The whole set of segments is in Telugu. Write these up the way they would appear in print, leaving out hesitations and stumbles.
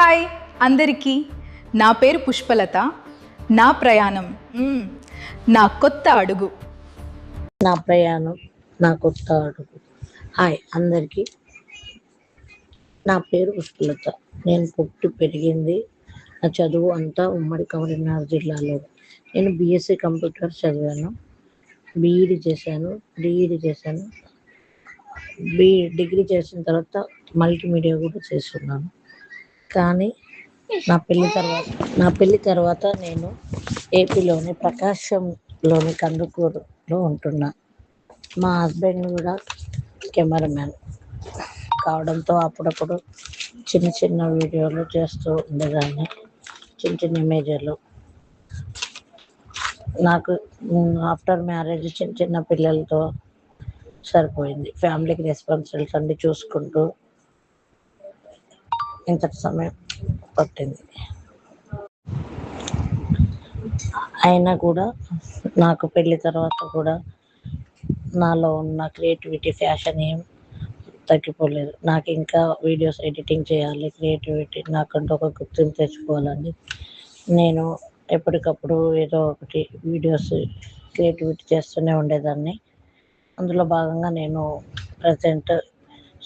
హాయ్ అందరికీ. నా పేరు పుష్పలత. నా ప్రయాణం నా కొత్త అడుగు. నా ప్రయాణం నా కొత్త అడుగు. హాయ్ అందరికీ, నా పేరు పుష్పలత. నేను పుట్టి పెరిగింది, నా చదువు అంతా ఉమ్మడి కరీంనగర్ జిల్లాలో. నేను బీఎస్సీ కంప్యూటర్ చదివాను, బీఈడి చేశాను, డిఈడి చేశాను. డిగ్రీ చేసిన తర్వాత మల్టీమీడియా కూడా చేస్తున్నాను. కానీ నా పెళ్లి తర్వాత నేను ఏపీలోని ప్రకాశంలోని కందుకూరులో ఉంటున్నా. మా హస్బెండ్ కూడా కెమెరామ్యాన్ కావడంతో అప్పుడప్పుడు చిన్న చిన్న వీడియోలు చేస్తూ ఉండేదాన్ని, చిన్న చిన్న ఇమేజ్లు. నాకు ఆఫ్టర్ మ్యారేజ్ చిన్న చిన్న పిల్లలతో సరిపోయింది. ఫ్యామిలీకి రెస్పాన్సిబిలిటీస్ అన్ని చూసుకుంటూ ఇంతటి సమయం పట్టింది. అయినా కూడా నాకు పెళ్లి తర్వాత కూడా నాలో ఉన్న క్రియేటివిటీ, ఫ్యాషన్ ఏం తగ్గిపోలేదు. నాకు ఇంకా వీడియోస్ ఎడిటింగ్ చేయాలి, క్రియేటివిటీ నాకంటూ ఒక గుర్తింపు తెచ్చుకోవాలని నేను ఎప్పటికప్పుడు ఏదో ఒకటి వీడియోస్ క్రియేటివిటీ చేస్తూనే ఉండేదాన్ని. అందులో భాగంగా నేను ప్రజెంట్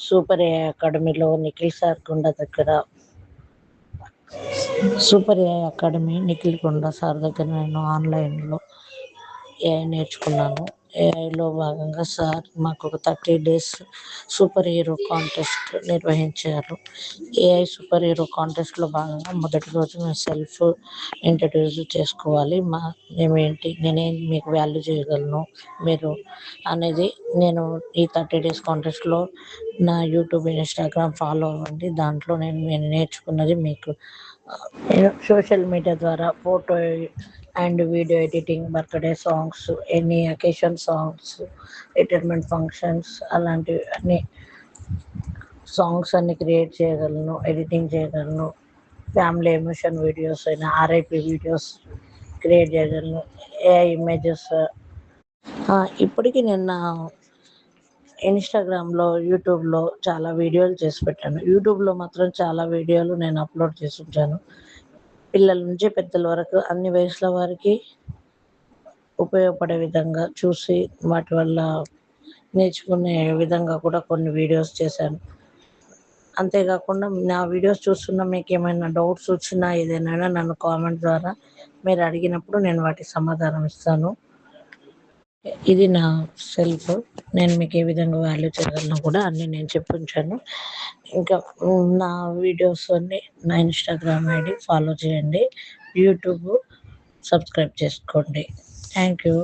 సూపర్ ఏఐ అకాడమీలో నిఖిల్ సార్ కొండ దగ్గర సూపర్ ఏఐ అకాడమీ నిఖిల్ కొండ సార్ దగ్గర నేను ఆన్లైన్లో ఏఐ నేర్చుకున్నాను. ఏఐలో భాగంగా సార్ మాకు ఒక 30 days సూపర్ హీరో కాంటెస్ట్ నిర్వహించారు. ఏఐ సూపర్ హీరో కాంటెస్ట్లో భాగంగా మొదటి రోజు నేను సెల్ఫ్ ఇంట్రడ్యూస్ చేసుకోవాలి. నేనేంటి, నేనేం మీకు వాల్యూ చేయగలను మీరు అనేది. నేను ఈ 30 days కాంటెస్ట్లో నా యూట్యూబ్, ఇన్స్టాగ్రామ్ ఫాలో అవ్వండి. దాంట్లో నేను నేర్చుకున్నది మీకు సోషల్ మీడియా ద్వారా photo and video editing, birthday songs, any occasion songs, retirement functions, అలాంటివి అన్ని సాంగ్స్ అన్ని క్రియేట్ చేయగలను, ఎడిటింగ్ చేయగలను. ఫ్యామిలీ ఎమోషన్ వీడియోస్ అయినా, ఆర్ఐపి వీడియోస్ క్రియేట్ చేయగలను, ఏఐ ఇమేజెస్. ఇప్పటికీ నేను నా ఇన్స్టాగ్రామ్లో, యూట్యూబ్లో చాలా వీడియోలు చేసి పెట్టాను. యూట్యూబ్లో మాత్రం చాలా వీడియోలు నేను అప్లోడ్ చేసి ఉంచాను. పిల్లల నుంచి పెద్దల వరకు అన్ని వయసుల వారికి ఉపయోగపడే విధంగా చూసి వాటి వల్ల నేర్చుకునే విధంగా కూడా కొన్ని వీడియోస్ చేశాను. అంతేకాకుండా నా వీడియోస్ చూస్తున్న మీకు ఏమైనా డౌట్స్ వచ్చినా, ఏదైనా నన్ను కామెంట్ ద్వారా మీరు అడిగినప్పుడు నేను వాటికి సమాధానం ఇస్తాను. ఇది నా సెల్ఫ్. నేను మీకు ఏ విధంగా వాల్యూ చేయగలను కూడా అన్నీ నేను చెప్పి ఉంచాను. ఇంకా నా వీడియోస్ అన్నీ నా ఇన్స్టాగ్రామ్ ఐడి ఫాలో చేయండి, యూట్యూబ్ సబ్స్క్రైబ్ చేసుకోండి. Thank you.